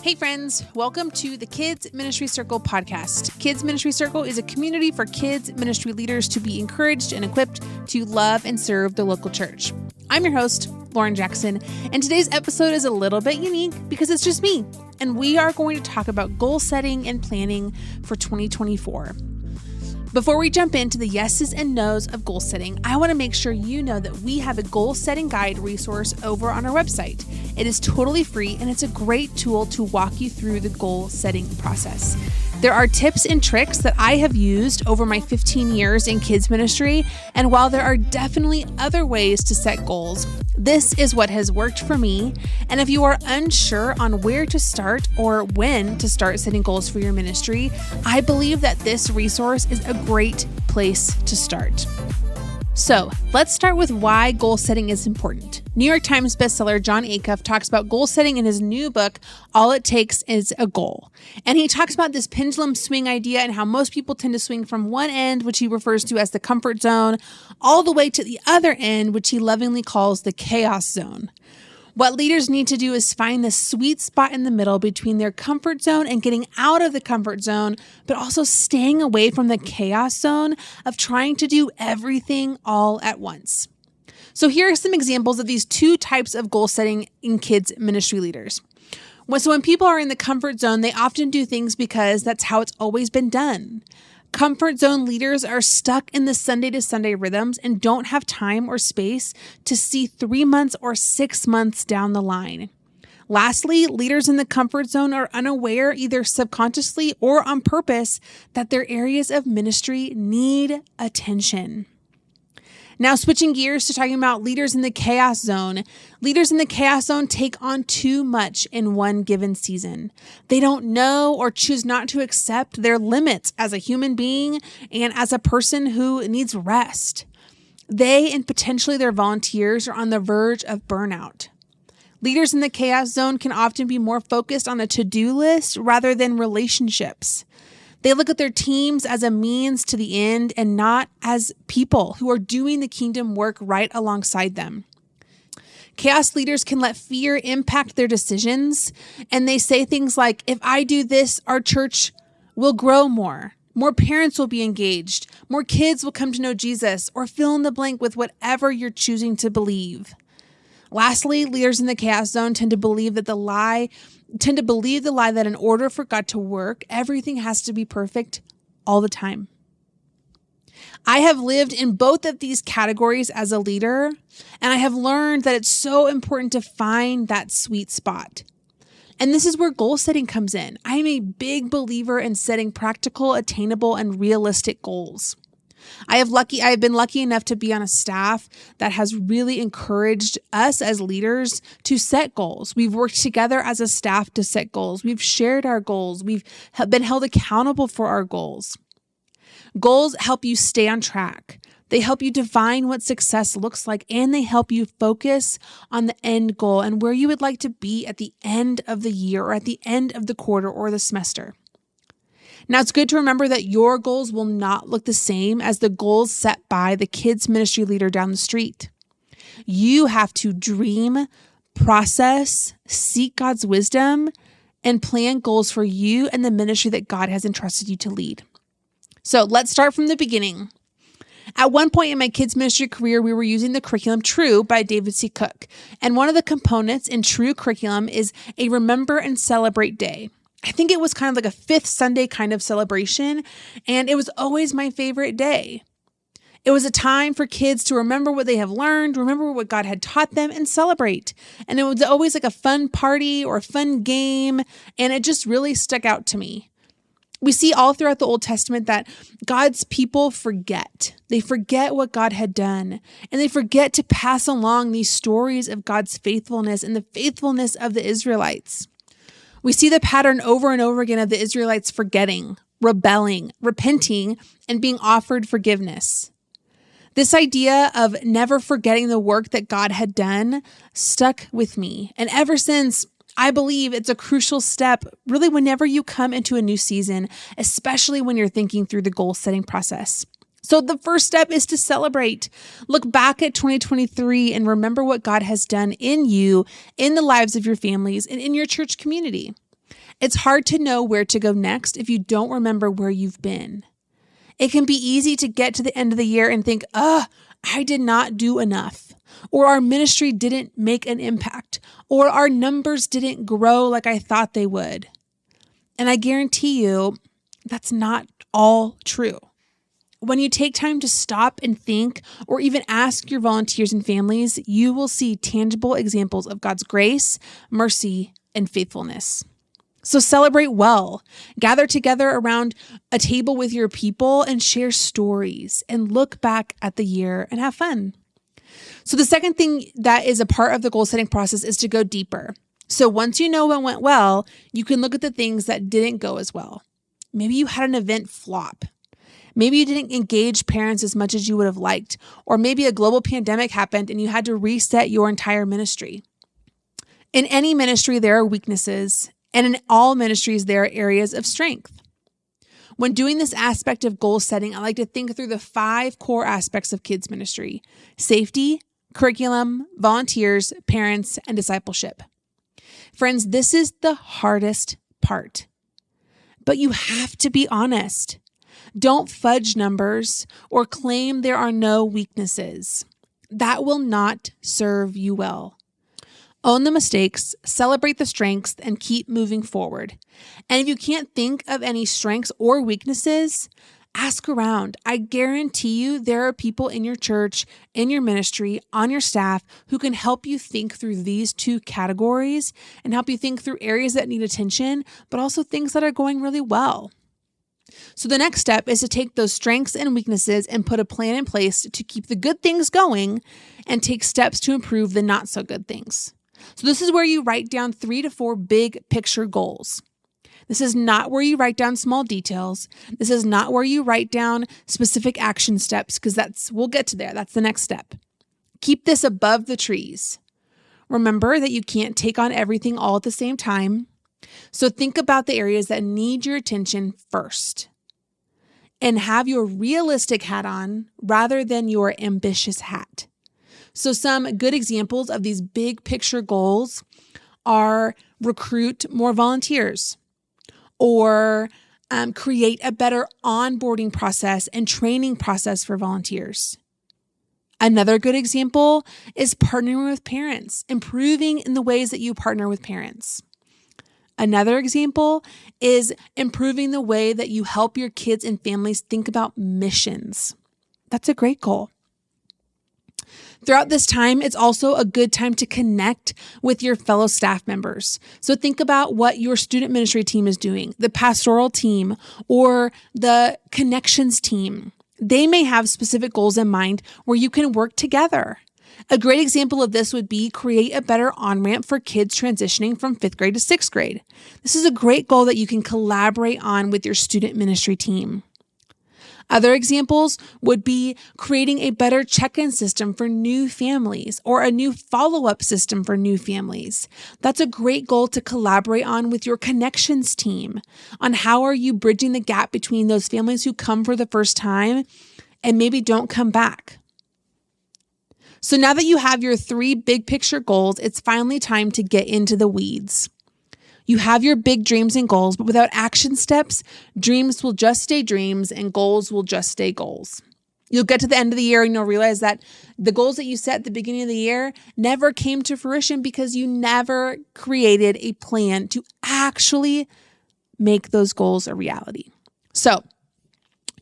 Hey friends, welcome to the Kids Ministry Circle podcast. Kids Ministry Circle is a community for kids ministry leaders to be encouraged and equipped to love and serve the local church. I'm your host, Lauren Jackson, and today's episode is a little bit unique because it's just me, and we are going to talk about goal setting and planning for 2024. Before we jump into the yeses and nos of goal setting, I want to make sure you know that we have a goal setting guide resource over on our website. It is totally free and it's a great tool to walk you through the goal setting process. There are tips and tricks that I have used over my 15 years in kids ministry, and while there are definitely other ways to set goals, this is what has worked for me. And if you are unsure on where to start or when to start setting goals for your ministry, I believe that this resource is a great place to start. So let's start with why goal setting is important. New York Times bestseller Jon Acuff talks about goal setting in his new book, All It Takes Is a Goal. And he talks about this pendulum swing idea and how most people tend to swing from one end, which he refers to as the comfort zone, all the way to the other end, which he lovingly calls the chaos zone. What leaders need to do is find the sweet spot in the middle between their comfort zone and getting out of the comfort zone, but also staying away from the chaos zone of trying to do everything all at once. So here are some examples of these two types of goal setting in kids ministry leaders. When people are in the comfort zone, they often do things because that's how it's always been done. Comfort zone leaders are stuck in the Sunday to Sunday rhythms and don't have time or space to see 3 months or 6 months down the line. Lastly, leaders in the comfort zone are unaware, either subconsciously or on purpose, that their areas of ministry need attention. Now, switching gears to talking about leaders in the chaos zone. Leaders in the chaos zone take on too much in one given season. They don't know or choose not to accept their limits as a human being and as a person who needs rest. They and potentially their volunteers are on the verge of burnout. Leaders in the chaos zone can often be more focused on a to-do list rather than relationships. They look at their teams as a means to the end and not as people who are doing the kingdom work right alongside them. Chaos leaders can let fear impact their decisions, and they say things like, if I do this, our church will grow more. More parents will be engaged. More kids will come to know Jesus, or fill in the blank with whatever you're choosing to believe. Lastly, leaders in the chaos zone tend to believe the lie that in order for God to work, everything has to be perfect all the time. I have lived in both of these categories as a leader, and I have learned that it's so important to find that sweet spot. And this is where goal setting comes in. I am a big believer in setting practical, attainable, and realistic goals. I have been lucky enough to be on a staff that has really encouraged us as leaders to set goals. We've worked together as a staff to set goals. We've shared our goals. We've been held accountable for our goals. Goals help you stay on track. They help you define what success looks like, and they help you focus on the end goal and where you would like to be at the end of the year or at the end of the quarter or the semester. Now, it's good to remember that your goals will not look the same as the goals set by the kids ministry leader down the street. You have to dream, process, seek God's wisdom, and plan goals for you and the ministry that God has entrusted you to lead. So let's start from the beginning. At one point in my kids ministry career, we were using the curriculum True by David C. Cook. And one of the components in True curriculum is a remember and celebrate day. I think it was kind of like a fifth Sunday kind of celebration, and it was always my favorite day. It was a time for kids to remember what they have learned, remember what God had taught them, and celebrate. And it was always like a fun party or a fun game, and it just really stuck out to me. We see all throughout the Old Testament that God's people forget. They forget what God had done, and they forget to pass along these stories of God's faithfulness and the faithfulness of the Israelites. We see the pattern over and over again of the Israelites forgetting, rebelling, repenting, and being offered forgiveness. This idea of never forgetting the work that God had done stuck with me. And ever since, I believe it's a crucial step, really, whenever you come into a new season, especially when you're thinking through the goal setting process. So the first step is to celebrate. Look back at 2023 and remember what God has done in you, in the lives of your families, and in your church community. It's hard to know where to go next if you don't remember where you've been. It can be easy to get to the end of the year and think, I did not do enough, or our ministry didn't make an impact, or our numbers didn't grow like I thought they would. And I guarantee you that's not all true. When you take time to stop and think, or even ask your volunteers and families, you will see tangible examples of God's grace, mercy, and faithfulness. So celebrate well. Gather together around a table with your people and share stories and look back at the year and have fun. So the second thing that is a part of the goal setting process is to go deeper. So once you know what went well, you can look at the things that didn't go as well. Maybe you had an event flop. Maybe you didn't engage parents as much as you would have liked, or maybe a global pandemic happened and you had to reset your entire ministry. In any ministry, there are weaknesses, and in all ministries, there are areas of strength. When doing this aspect of goal setting, I like to think through the 5 core aspects of kids ministry: safety, curriculum, volunteers, parents, and discipleship. Friends, this is the hardest part, but you have to be honest. Don't fudge numbers or claim there are no weaknesses. That will not serve you well. Own the mistakes, celebrate the strengths, and keep moving forward. And if you can't think of any strengths or weaknesses, ask around. I guarantee you there are people in your church, in your ministry, on your staff who can help you think through these 2 categories and help you think through areas that need attention, but also things that are going really well. So the next step is to take those strengths and weaknesses and put a plan in place to keep the good things going and take steps to improve the not so good things. So this is where you write down 3 to 4 big picture goals. This is not where you write down small details. This is not where you write down specific action steps, because we'll get to there. That's the next step. Keep this above the trees. Remember that you can't take on everything all at the same time. So think about the areas that need your attention first and have your realistic hat on rather than your ambitious hat. So some good examples of these big picture goals are recruit more volunteers, or create a better onboarding process and training process for volunteers. Another good example is partnering with parents, improving in the ways that you partner with parents. Another example is improving the way that you help your kids and families think about missions. That's a great goal. Throughout this time, it's also a good time to connect with your fellow staff members. So think about what your student ministry team is doing, the pastoral team, or the connections team. They may have specific goals in mind where you can work together. A great example of this would be create a better on-ramp for kids transitioning from 5th grade to 6th grade. This is a great goal that you can collaborate on with your student ministry team. Other examples would be creating a better check-in system for new families or a new follow-up system for new families. That's a great goal to collaborate on with your connections team on how are you bridging the gap between those families who come for the first time and maybe don't come back. So now that you have your 3 big picture goals, it's finally time to get into the weeds. You have your big dreams and goals, but without action steps, dreams will just stay dreams and goals will just stay goals. You'll get to the end of the year and you'll realize that the goals that you set at the beginning of the year never came to fruition because you never created a plan to actually make those goals a reality. So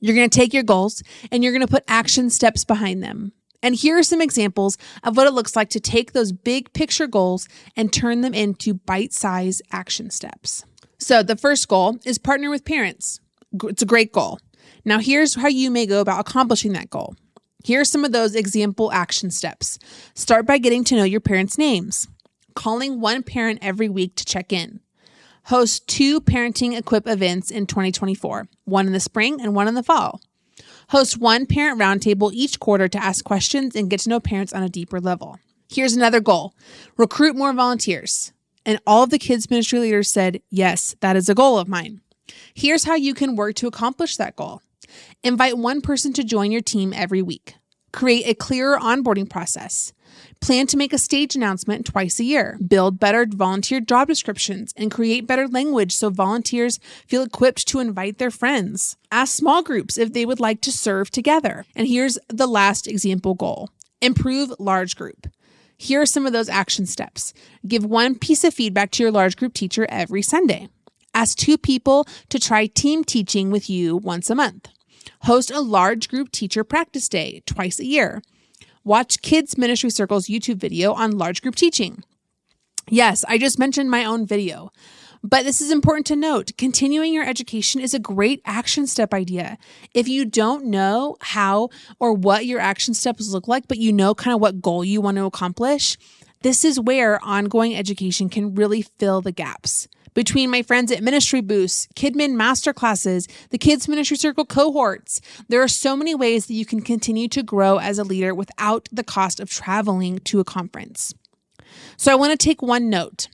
you're going to take your goals and you're going to put action steps behind them. And here are some examples of what it looks like to take those big picture goals and turn them into bite-sized action steps. So the first goal is partner with parents. It's a great goal. Now here's how you may go about accomplishing that goal. Here are some of those example action steps. Start by getting to know your parents' names. Calling one parent every week to check in. Host 2 parenting equip events in 2024, one in the spring and one in the fall. Host 1 parent roundtable each quarter to ask questions and get to know parents on a deeper level. Here's another goal. Recruit more volunteers. And all of the kids ministry leaders said, yes, that is a goal of mine. Here's how you can work to accomplish that goal. Invite one person to join your team every week. Create a clearer onboarding process. Plan to make a stage announcement twice a year. Build better volunteer job descriptions and create better language so volunteers feel equipped to invite their friends. Ask small groups if they would like to serve together. And here's the last example goal. Improve large group. Here are some of those action steps. Give one piece of feedback to your large group teacher every Sunday. Ask 2 people to try team teaching with you once a month. Host a large group teacher practice day twice a year. Watch Kids Ministry Circle's YouTube video on large group teaching. Yes, I just mentioned my own video, but this is important to note. Continuing your education is a great action step idea. If you don't know how or what your action steps look like, but you know kind of what goal you want to accomplish, this is where ongoing education can really fill the gaps. Between my friends at Ministry Boost, KidMin Masterclasses, the Kids Ministry Circle cohorts, there are so many ways that you can continue to grow as a leader without the cost of traveling to a conference. So I want to take one note.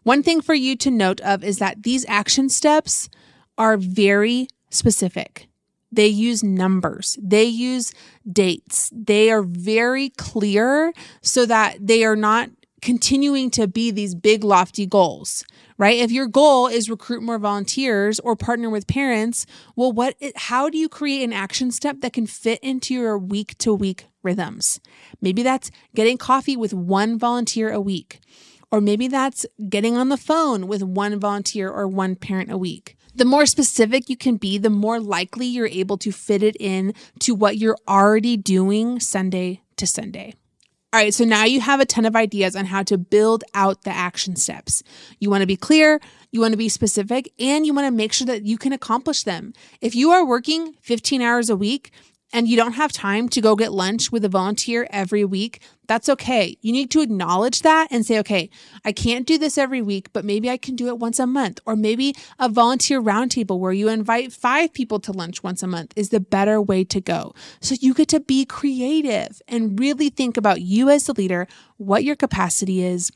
One thing for you to note of is that these action steps are very specific. They use numbers. They use dates. They are very clear so that they are not continuing to be these big, lofty goals, right? If your goal is recruit more volunteers or partner with parents, well, how do you create an action step that can fit into your week-to-week rhythms? Maybe that's getting coffee with one volunteer a week, or maybe that's getting on the phone with one volunteer or one parent a week. The more specific you can be, the more likely you're able to fit it in to what you're already doing Sunday to Sunday. All right, so now you have a ton of ideas on how to build out the action steps. You want to be clear, you want to be specific, and you want to make sure that you can accomplish them. If you are working 15 hours a week and you don't have time to go get lunch with a volunteer every week, that's okay. You need to acknowledge that and say, okay, I can't do this every week, but maybe I can do it once a month. Or maybe a volunteer roundtable where you invite 5 people to lunch once a month is the better way to go. So you get to be creative and really think about you as the leader, what your capacity is,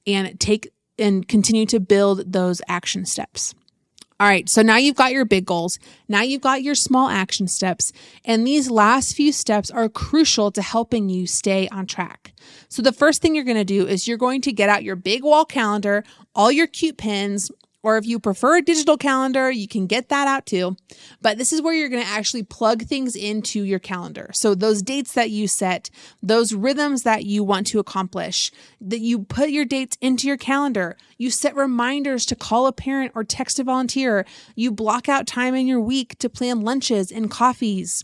and continue to build those action steps. All right, so now you've got your big goals. Now you've got your small action steps. And these last few steps are crucial to helping you stay on track. So the first thing you're going to do is you're going to get out your big wall calendar, all your cute pins, or if you prefer a digital calendar, you can get that out too. But this is where you're going to actually plug things into your calendar. So those dates that you set, those rhythms that you want to accomplish, that you put your dates into your calendar. You set reminders to call a parent or text a volunteer. You block out time in your week to plan lunches and coffees.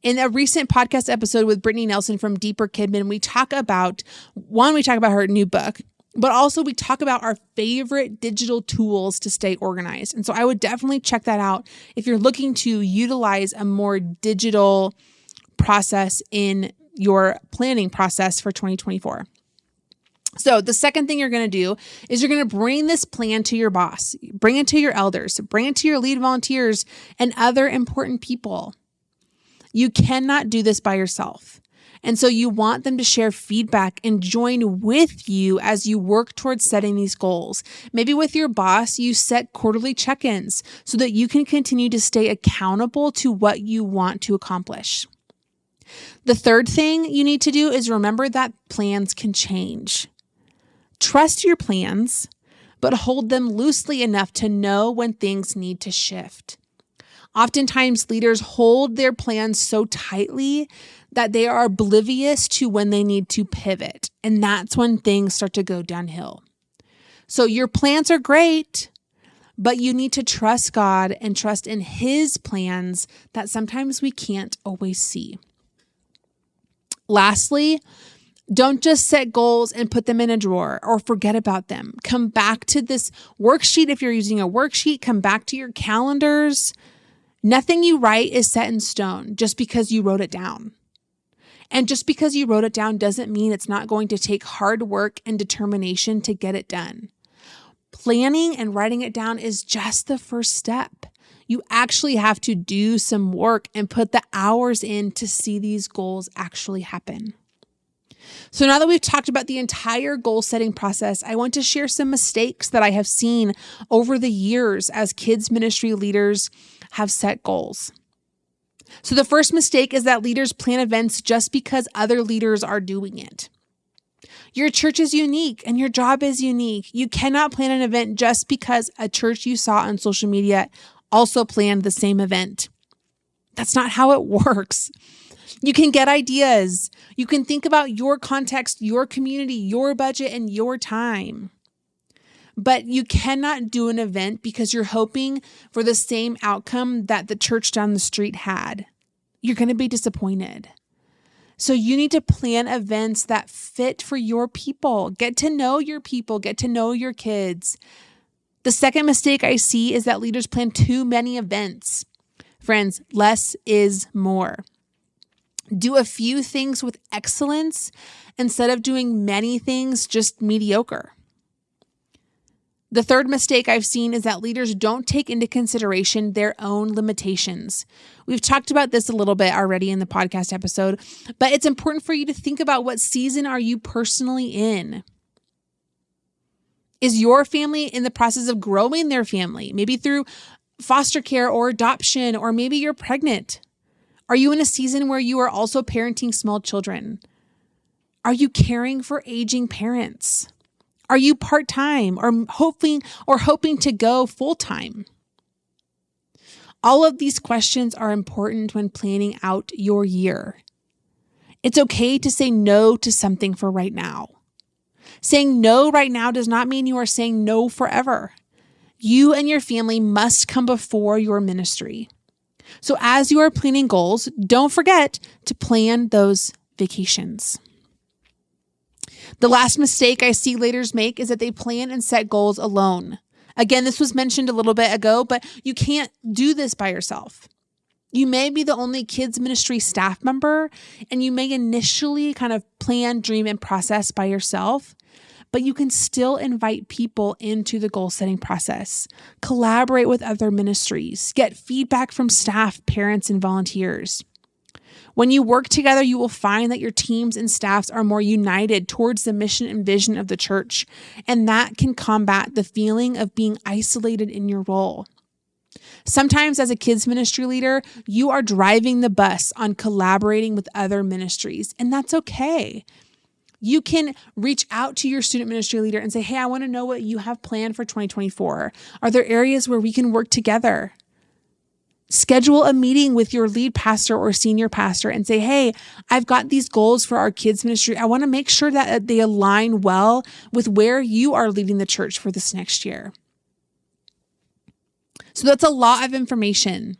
In a recent podcast episode with Brittany Nelson from Deeper KidMin, we talk about her new book, but also we talk about our favorite digital tools to stay organized. And so I would definitely check that out if you're looking to utilize a more digital process in your planning process for 2024. So the second thing you're going to do is you're going to bring this plan to your boss, bring it to your elders, bring it to your lead volunteers and other important people. You cannot do this by yourself. And so you want them to share feedback and join with you as you work towards setting these goals. Maybe with your boss, you set quarterly check-ins so that you can continue to stay accountable to what you want to accomplish. The third thing you need to do is remember that plans can change. Trust your plans, but hold them loosely enough to know when things need to shift. Oftentimes, leaders hold their plans so tightly that they are oblivious to when they need to pivot. And that's when things start to go downhill. So your plans are great, but you need to trust God and trust in His plans that sometimes we can't always see. Lastly, don't just set goals and put them in a drawer or forget about them. Come back to this worksheet. If you're using a worksheet, come back to your calendars. Nothing you write is set in stone just because you wrote it down. And just because you wrote it down doesn't mean it's not going to take hard work and determination to get it done. Planning and writing it down is just the first step. You actually have to do some work and put the hours in to see these goals actually happen. So now that we've talked about the entire goal setting process, I want to share some mistakes that I have seen over the years as kids ministry leaders have set goals. So the first mistake is that leaders plan events just because other leaders are doing it. Your church is unique and your job is unique. You cannot plan an event just because a church you saw on social media also planned the same event. That's not how it works. You can get ideas. You can think about your context, your community, your budget, and your time. But you cannot do an event because you're hoping for the same outcome that the church down the street had. You're going to be disappointed. So you need to plan events that fit for your people. Get to know your people. Get to know your kids. The second mistake I see is that leaders plan too many events. Friends, less is more. Do a few things with excellence instead of doing many things just mediocre. The third mistake I've seen is that leaders don't take into consideration their own limitations. We've talked about this a little bit already in the podcast episode, but it's important for you to think about what season are you personally in. Is your family in the process of growing their family, maybe through foster care or adoption, or maybe you're pregnant? Are you in a season where you are also parenting small children? Are you caring for aging parents? Are you part-time or hoping to go full-time? All of these questions are important when planning out your year. It's okay to say no to something for right now. Saying no right now does not mean you are saying no forever. You and your family must come before your ministry. So as you are planning goals, don't forget to plan those vacations. The last mistake I see leaders make is that they plan and set goals alone. Again, this was mentioned a little bit ago, but you can't do this by yourself. You may be the only kids ministry staff member, and you may initially kind of plan, dream, and process by yourself, but you can still invite people into the goal setting process, collaborate with other ministries, get feedback from staff, parents, and volunteers. When you work together, you will find that your teams and staffs are more united towards the mission and vision of the church, and that can combat the feeling of being isolated in your role. Sometimes as a kids ministry leader, you are driving the bus on collaborating with other ministries, and that's okay. You can reach out to your student ministry leader and say, hey, I want to know what you have planned for 2024. Are there areas where we can work together? Schedule a meeting with your lead pastor or senior pastor and say, hey, I've got these goals for our kids ministry. I want to make sure that they align well with where you are leading the church for this next year. So that's a lot of information.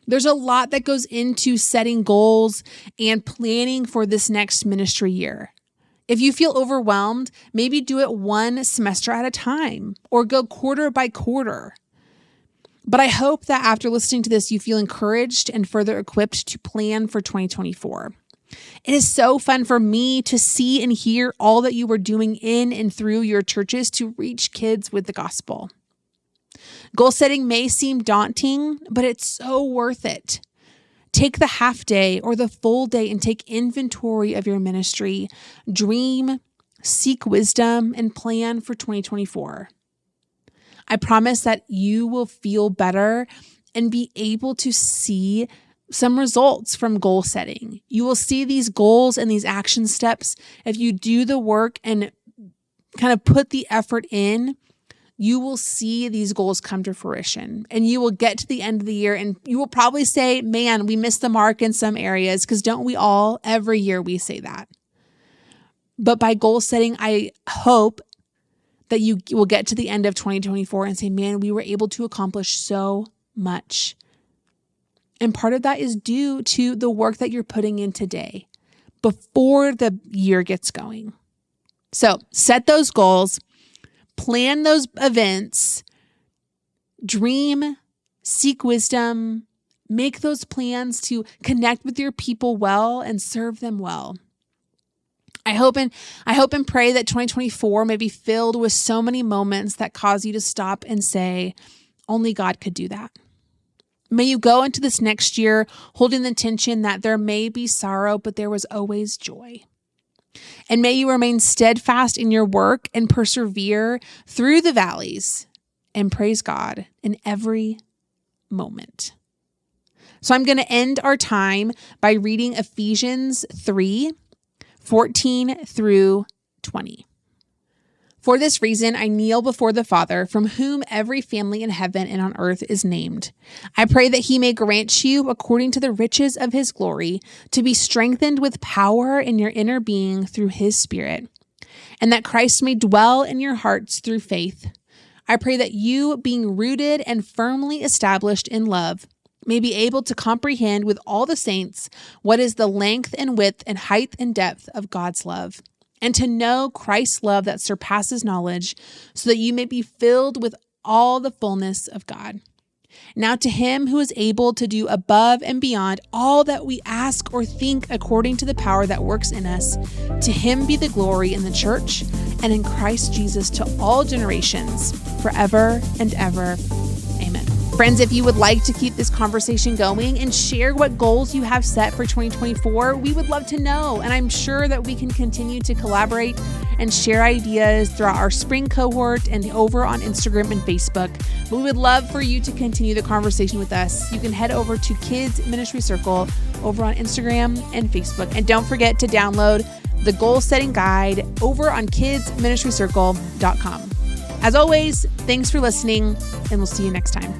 There's a lot that goes into setting goals and planning for this next ministry year. If you feel overwhelmed, maybe do it one semester at a time or go quarter by quarter. But I hope that after listening to this, you feel encouraged and further equipped to plan for 2024. It is so fun for me to see and hear all that you are doing in and through your churches to reach kids with the gospel. Goal setting may seem daunting, but it's so worth it. Take the half day or the full day and take inventory of your ministry. Dream, seek wisdom, and plan for 2024. I promise that you will feel better and be able to see some results from goal setting. You will see these goals and these action steps. If you do the work and kind of put the effort in, you will see these goals come to fruition, and you will get to the end of the year and you will probably say, man, we missed the mark in some areas, because don't we all? Every year we say that. But by goal setting, I hope that you will get to the end of 2024 and say, man, we were able to accomplish so much. And part of that is due to the work that you're putting in today before the year gets going. So set those goals, plan those events, dream, seek wisdom, make those plans to connect with your people well and serve them well. I hope and pray that 2024 may be filled with so many moments that cause you to stop and say, only God could do that. May you go into this next year holding the tension that there may be sorrow, but there was always joy. And may you remain steadfast in your work and persevere through the valleys and praise God in every moment. So I'm going to end our time by reading Ephesians 3:14 through 20. For this reason, I kneel before the Father, from whom every family in heaven and on earth is named. I pray that he may grant you, according to the riches of his glory, to be strengthened with power in your inner being through his Spirit, and that Christ may dwell in your hearts through faith. I pray that you, being rooted and firmly established in love, may be able to comprehend with all the saints what is the length and width and height and depth of God's love, and to know Christ's love that surpasses knowledge, so that you may be filled with all the fullness of God. Now to him who is able to do above and beyond all that we ask or think according to the power that works in us, to him be the glory in the church and in Christ Jesus to all generations, forever and ever. Amen. Friends, if you would like to keep this conversation going and share what goals you have set for 2024, we would love to know. And I'm sure that we can continue to collaborate and share ideas throughout our spring cohort and over on Instagram and Facebook. But we would love for you to continue the conversation with us. You can head over to Kids Ministry Circle over on Instagram and Facebook. And don't forget to download the goal setting guide over on kidsministrycircle.com. As always, thanks for listening, and we'll see you next time.